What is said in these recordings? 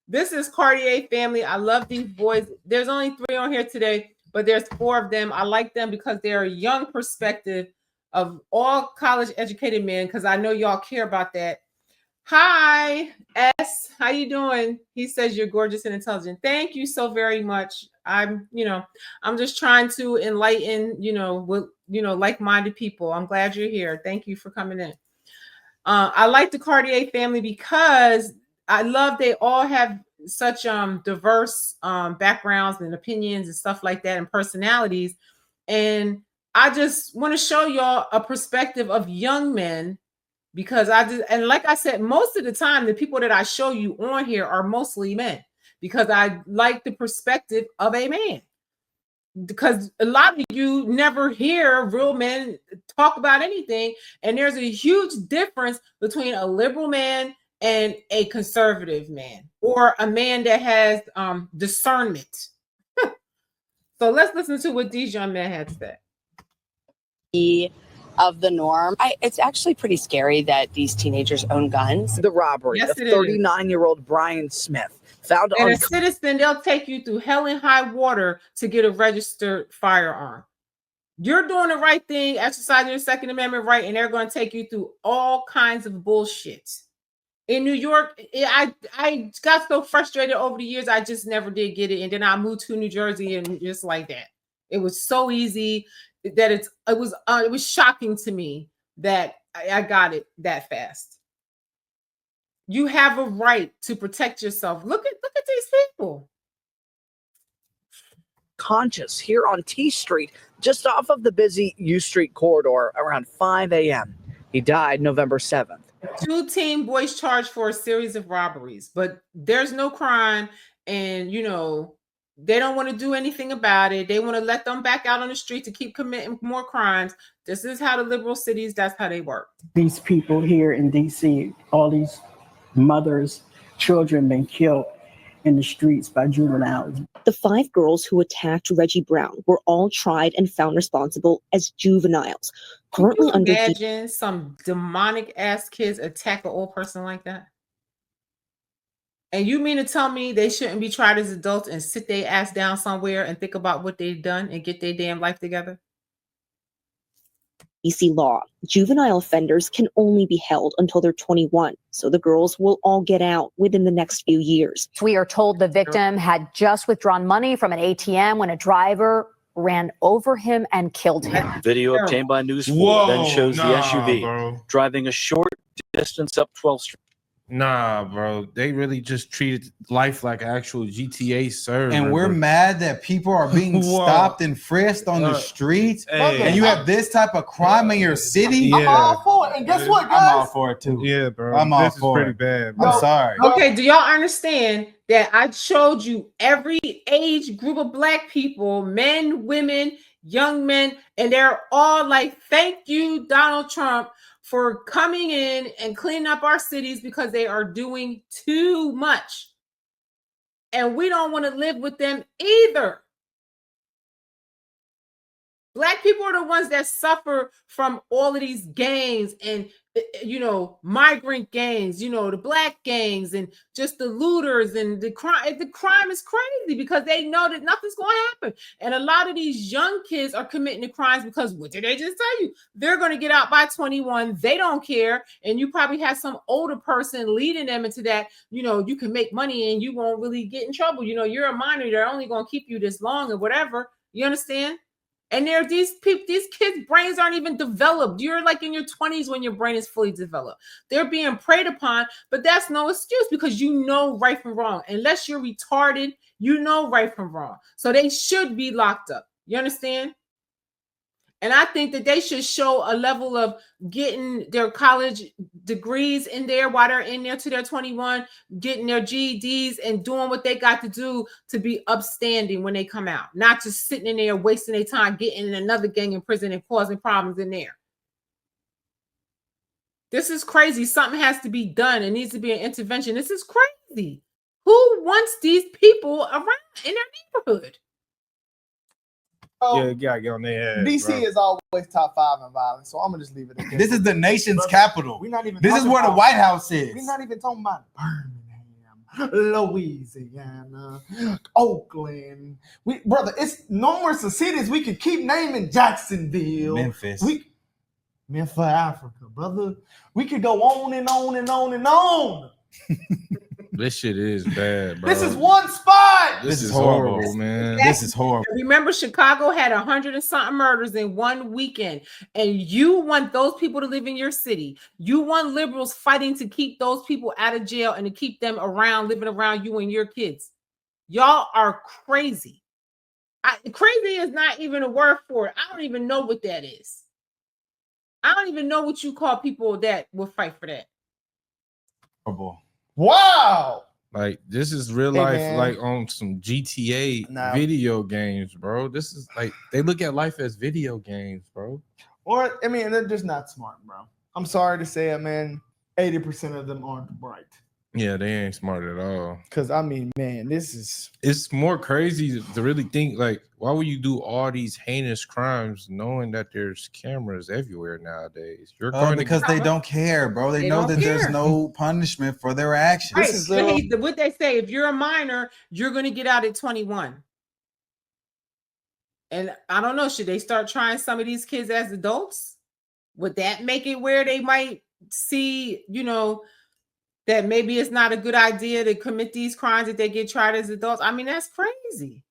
This is Cartier family. I love these boys. There's only 3 on here today, but there's 4 of them. I like them because they're a young perspective of all college educated men, because I know y'all care about that. Hi, S. How you doing? He says you're gorgeous and intelligent. Thank you so very much. I'm just trying to enlighten, with like-minded people. I'm glad you're here. Thank you for coming in. I like the Cartier family because I love they all have such diverse backgrounds and opinions and stuff like that and personalities. And I just want to show y'all a perspective of young men, because and like I said, most of the time the people that I show you on here are mostly men, because I like the perspective of a man. Because a lot of you never hear real men talk about anything, and there's a huge difference between a liberal man and a conservative man, or a man that has discernment. So let's listen to what these young men had to say. Of the norm. It's actually pretty scary that these teenagers own guns. The robbery of 39-year-old Brian Smith found on a citizen. They'll take you through hell and high water to get a registered firearm. You're doing the right thing, exercising your Second Amendment right, and they're going to take you through all kinds of bullshit. In New York, I got so frustrated over the years, I just never did get it. And then I moved to New Jersey, and just like that, it was so easy that it was shocking to me that I got it that fast. You have a right to protect yourself. Look at these people. Conscious here on T Street, just off of the busy U Street corridor, around 5 a.m. He died November 7th. 2 teen boys charged for a series of robberies, but there's no crime, and they don't want to do anything about it. They want to let them back out on the street to keep committing more crimes. This is how the liberal cities, that's how they work. These people here in D.C., all these mothers, children been killed in the streets by juveniles. The 5 girls who attacked Reggie Brown were all tried and found responsible as juveniles. Currently under imagine some demonic ass kids attack an old person like that? And you mean to tell me they shouldn't be tried as adults and sit their ass down somewhere and think about what they've done and get their damn life together? DC law, juvenile offenders can only be held until they're 21. So the girls will all get out within the next few years. We are told the victim had just withdrawn money from an ATM when a driver ran over him and killed him. Video obtained by News 4 then shows the SUV driving a short distance up 12th Street. Nah, bro. They really just treated life like an actual GTA server. And we're mad that people are being stopped and frisked on the streets. Hey. And you have this type of crime in your city. Yeah. I'm all for it. And guess what, guys? I'm all for it too. Yeah, bro. I'm all this for is pretty it. bad. I'm sorry. Okay, do y'all understand that I showed you every age group of black people, men, women, young men, and they're all like, thank you, Donald Trump, for coming in and cleaning up our cities because they are doing too much. And we don't want to live with them either. Black people are the ones that suffer from all of these gangs and, migrant gangs, the black gangs and just the looters and the crime. The crime is crazy because they know that nothing's going to happen. And a lot of these young kids are committing the crimes because what did they just tell you? They're going to get out by 21. They don't care. And you probably have some older person leading them into that, you can make money and you won't really get in trouble. You're a minor. They're only going to keep you this long or whatever. You understand? And these kids' brains aren't even developed. You're like in your 20s when your brain is fully developed. They're being preyed upon, but that's no excuse because you know right from wrong. Unless you're retarded, you know right from wrong. So they should be locked up. You understand? And I think that they should show a level of getting their college degrees in there while they're in there till they're 21, getting their GEDs and doing what they got to do to be upstanding when they come out. Not just sitting in there wasting their time getting in another gang in prison and causing problems in there. This is crazy. Something has to be done. It needs to be an intervention. This is crazy. Who wants these people around in their neighborhood? Yeah, you gotta get on their ass. DC is always top 5 in violence, so I'm gonna just leave it at that. This is the nation's capital. We're not even. This is where the White House is. We're not even talking about Birmingham. Louisiana, Oakland. Brother, it's no more cities. We could keep naming Jacksonville, Memphis. Memphis, Africa, brother. We could go on and on and on and on. This shit is bad, bro. This is one spot. This is horrible, man. This is horrible. Remember, Chicago had 100 and something murders in one weekend, and you want those people to live in your city. You want liberals fighting to keep those people out of jail and to keep them around, living around you and your kids. Y'all are crazy. Crazy is not even a word for it. I don't even know what that is. I don't even know what you call people that will fight for that. Horrible. Wow. Like, this is real life, like on some GTA video games, bro. This is like, they look at life as video games, bro. Or, I mean, they're just not smart, bro. I'm sorry to say it, man. 80% of them aren't bright. Yeah, they ain't smart at all. Because, I mean, man, it's more crazy to really think, like, why would you do all these heinous crimes knowing that there's cameras everywhere nowadays? You're going because they don't care, bro. They know that there's no punishment for their actions. Right. This is what they say. If you're a minor, you're going to get out at 21. And I don't know, should they start trying some of these kids as adults? Would that make it where they might see, that maybe it's not a good idea to commit these crimes if they get tried as adults? I mean, that's crazy.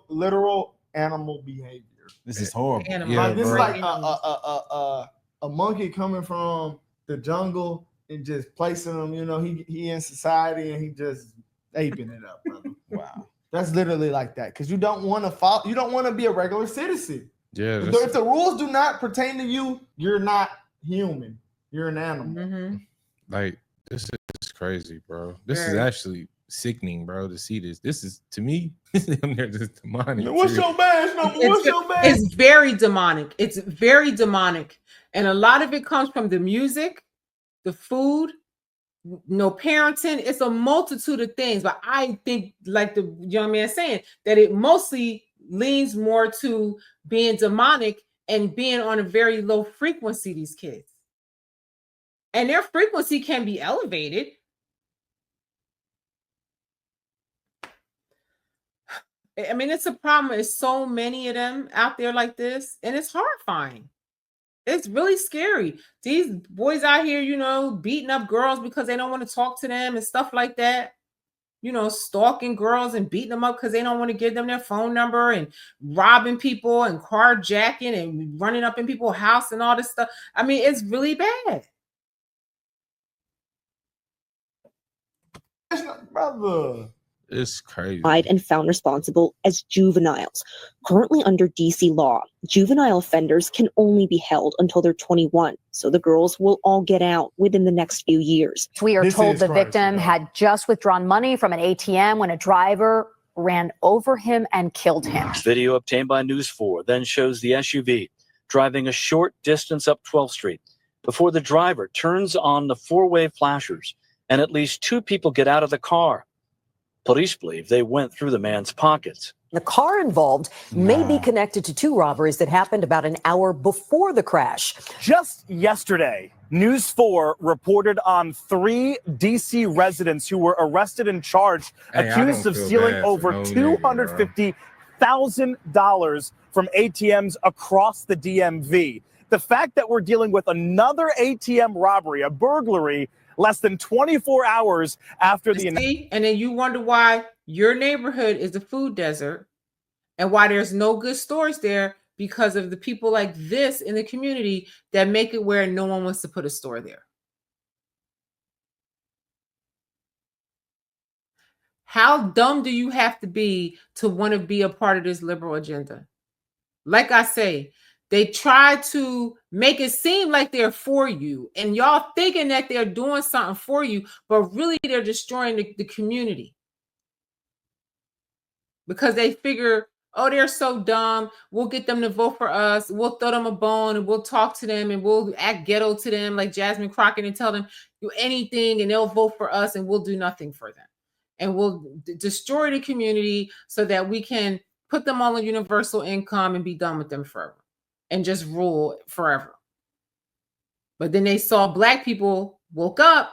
Literal animal behavior. This is horrible. Like, this is like a monkey coming from the jungle and just placing him, he in society and he just aping it up, brother. Wow. That's literally like that. Because you don't want to follow, you don't want to be a regular citizen. Yeah. If the rules do not pertain to you, you're not human. You're an animal. Mm-hmm. Like, this is crazy, bro. This is actually sickening, bro, to see this. This is, to me, they're just demonic. What's your badge number? What's your badge? It's very demonic. It's very demonic. And a lot of it comes from the music, the food, parenting. It's a multitude of things. But I think, like the young man saying, that it mostly leans more to being demonic and being on a very low frequency, these kids. And their frequency can be elevated. I mean, it's a problem. There's so many of them out there like this, and it's horrifying. It's really scary. These boys out here, beating up girls because they don't want to talk to them and stuff like that. Stalking girls and beating them up because they don't want to give them their phone number, and robbing people and carjacking and running up in people's house and all this stuff. I mean, it's really bad. Brother. It's crazy. And found responsible as juveniles. Currently under DC law, juvenile offenders can only be held until they're 21. So the girls will all get out within the next few years. We are told the victim had just withdrawn money from an ATM when a driver ran over him and killed him. Video obtained by News 4 then shows the SUV driving a short distance up 12th Street before the driver turns on the four-way flashers and at least two people get out of the car. Police believe they went through the man's pockets. The car involved may be connected to two robberies that happened about an hour before the crash. Just yesterday, News 4 reported on 3 D.C. residents who were arrested and charged, accused of stealing over $250,000 from ATMs across the DMV. The fact that we're dealing with another ATM robbery, a burglary, less than 24 hours after the... And then you wonder why your neighborhood is a food desert and why there's no good stores there, because of the people like this in the community that make it where no one wants to put a store there. How dumb do you have to be to want to be a part of this liberal agenda? Like I say, they try to make it seem like they're for you, and y'all thinking that they're doing something for you, but really they're destroying the community. Because they figure, oh, they're so dumb, we'll get them to vote for us, we'll throw them a bone, and we'll talk to them, and we'll act ghetto to them like Jasmine Crockett and tell them do anything, and they'll vote for us, and we'll do nothing for them. And we'll destroy the community so that we can put them on a universal income and be done with them forever. And just rule forever. But then they saw Black people woke up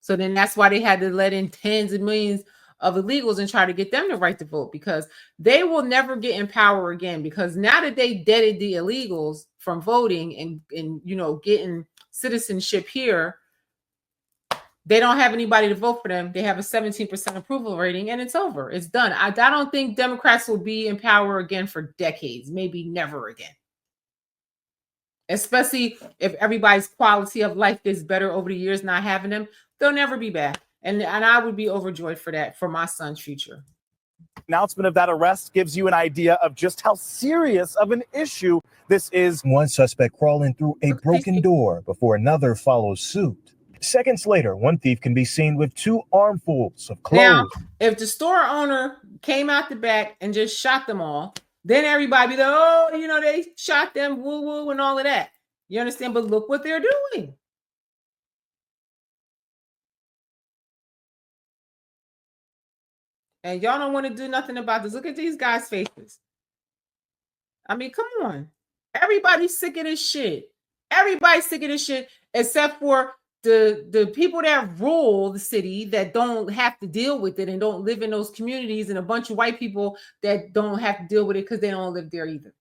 So then that's why they had to let in tens of millions of illegals and try to get them the right to vote, because they will never get in power again, because now that they deaded the illegals from voting and you know, getting citizenship here, they don't have anybody to vote for them. They have a 17% approval rating and it's over. It's done. I don't think Democrats will be in power again for decades, maybe never again. Especially if everybody's quality of life gets better over the years not having them, they'll never be back. And I would be overjoyed for that, for my son's future. Announcement of that arrest gives you an idea of just how serious of an issue this is. One suspect crawling through a broken door before another follows suit. Seconds later, one thief can be seen with 2 armfuls of clothes. Now, if the store owner came out the back and just shot them all, then everybody be like, oh, you know, they shot them, woo woo, and all of that. You understand? But look what they're doing. And y'all don't want to do nothing about this. Look at these guys' faces. I mean, come on. Everybody's sick of this shit. Everybody's sick of this shit, except for the people that rule the city that don't have to deal with it and don't live in those communities, and a bunch of white people that don't have to deal with it because they don't live there either.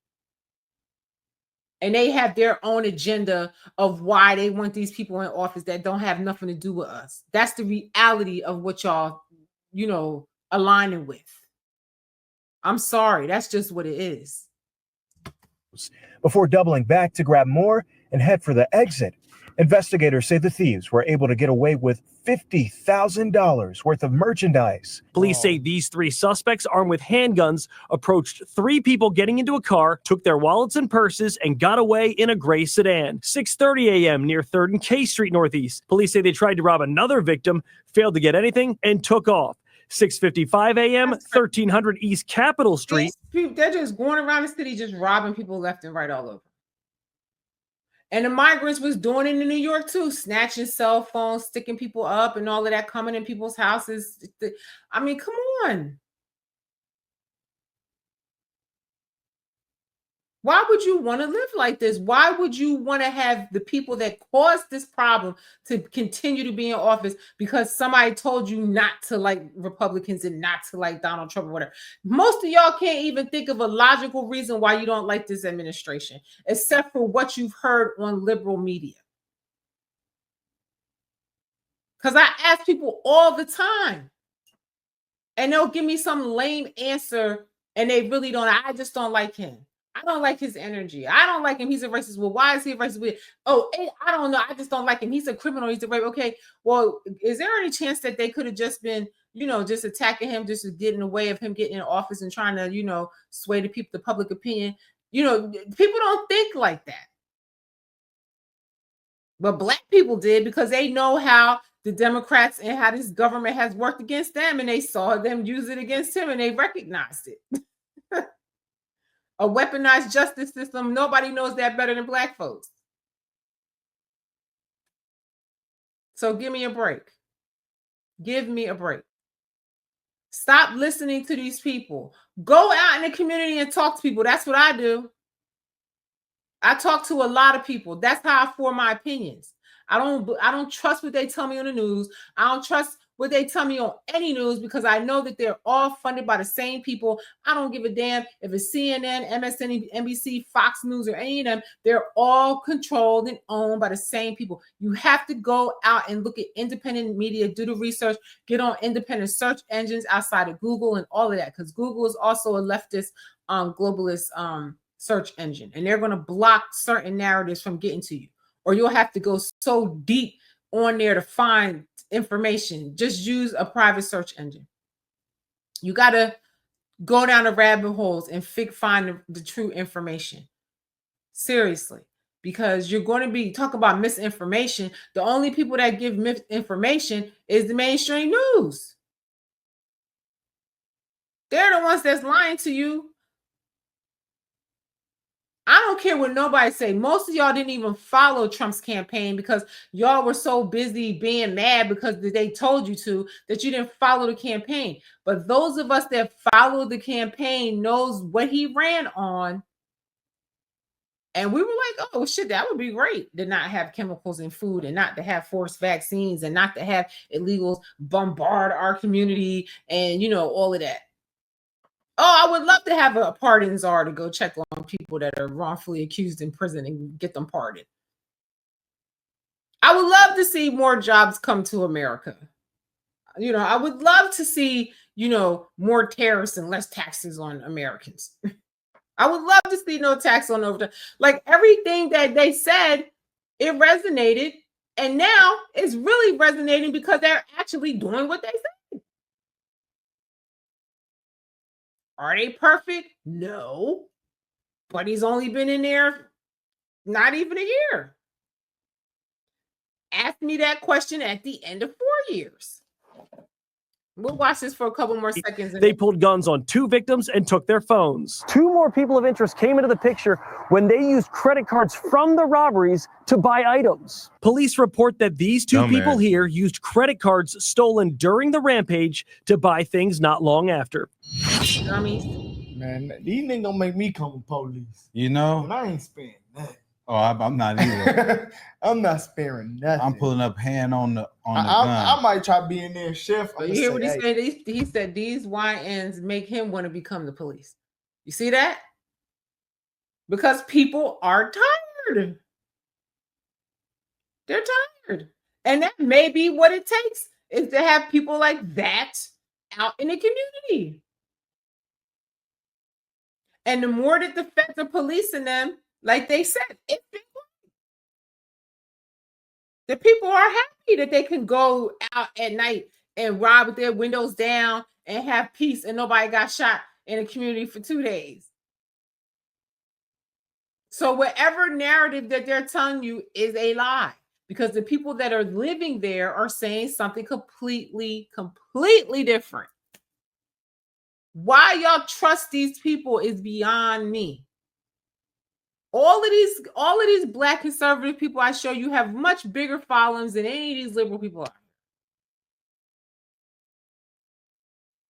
And they have their own agenda of why they want these people in office that don't have nothing to do with us. That's the reality of what y'all, you know, aligning with. I'm sorry. That's just what it is. Before doubling back to grab more and head for the exit. Investigators say the thieves were able to get away with $50,000 worth of merchandise. Police say these 3 suspects armed with handguns approached 3 people getting into a car, took their wallets and purses, and got away in a gray sedan. 6:30 a.m. near 3rd and K Street Northeast. Police say they tried to rob another victim, failed to get anything, and took off. 6:55 a.m., 1300 East Capitol Street. They're just going around the city just robbing people left and right all over. And the migrants was doing it in New York too, snatching cell phones, sticking people up and all of that, coming in people's houses. I mean, come on. Why would you want to live like this? Why would you want to have the people that caused this problem to continue to be in office because somebody told you not to like Republicans and not to like Donald Trump or whatever? Most of y'all can't even think of a logical reason why you don't like this administration, except for what you've heard on liberal media. Because I ask people all the time, and they'll give me some lame answer, and they really don't. I just don't like him. I don't like his energy. I don't like him. He's a racist. Well, why is he a racist? Oh, I don't know. I just don't like him. He's a criminal. He's a rape. Okay. Well, is there any chance that they could have just been, you know, just attacking him, just to get in the way of him getting in office and trying to, you know, sway the people, the public opinion? You know, people don't think like that. But Black people did, because they know how the Democrats and how this government has worked against them, and they saw them use it against him, and they recognized it. A weaponized justice system. Nobody knows that better than Black folks. So give me a break. Give me a break. Stop listening to these people. Go out in the community and talk to people. That's what I do. I talk to a lot of people. That's how I form my opinions. I don't trust what they tell me on the news. I don't trust what they tell me on any news, because I know that they're all funded by the same people. I don't give a damn if it's CNN, MSNBC, Fox News, or any of them. They're all controlled and owned by the same people. You have to go out and look at independent media, do the research, get on independent search engines outside of Google and all of that, because Google is also a leftist, globalist search engine, and they're going to block certain narratives from getting to you, or you'll have to go so deep on there to find information. Just use a private search engine. You got to go down the rabbit holes and find the true information. Seriously, because you're going to be talking about misinformation. The only people that give misinformation is the mainstream news. They're the ones that's lying to you. I don't care what nobody say. Most of y'all didn't even follow Trump's campaign because y'all were so busy being mad because they told you to, that you didn't follow the campaign. But those of us that followed the campaign knows what he ran on. And we were like, oh shit, that would be great to not have chemicals in food and not to have forced vaccines and not to have illegals bombard our community and, all of that. Oh, I would love to have a pardon czar to go check on people that are wrongfully accused in prison and get them pardoned. I would love to see more jobs come to America. I would love to see, more tariffs and less taxes on Americans. I would love to see no tax on overtime. Like everything that they said, it resonated. And now it's really resonating because they're actually doing what they said. Are they perfect? No. But he's only been in there not even a year. Ask me that question at the end of 4 years. We'll watch this for a couple more seconds. They pulled guns on 2 victims and took their phones. 2 more people of interest came into the picture when they used credit cards from the robberies to buy items. Police report that these 2 people here used credit cards stolen during the rampage to buy things not long after. Dummies. Man, these niggas gonna make me call the police. And I ain't sparing nothing. Oh, I'm not either. I'm not sparing nothing. I'm pulling up hand on the gun. I might try being there, chef. You hear what he said? He said these YNs make him want to become the police. You see that? Because people are tired. They're tired. And that may be what it takes, is to have people like that out in the community. And the more that the feds are policing them, like they said, it's been good. The people are happy that they can go out at night and rob with their windows down and have peace and nobody got shot in a community for 2 days. So whatever narrative that they're telling you is a lie, because the people that are living there are saying something completely different. Why y'all trust these people is beyond me. All of these Black conservative people I show you have much bigger followings than any of these liberal people are.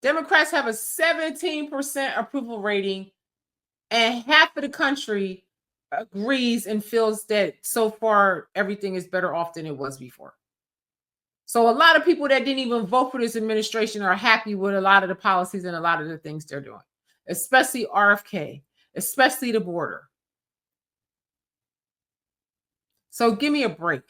Democrats have a 17% approval rating, and half of the country agrees and feels that so far everything is better off than it was before. So a lot of people that didn't even vote for this administration are happy with a lot of the policies and a lot of the things they're doing, especially RFK, especially the border. So give me a break.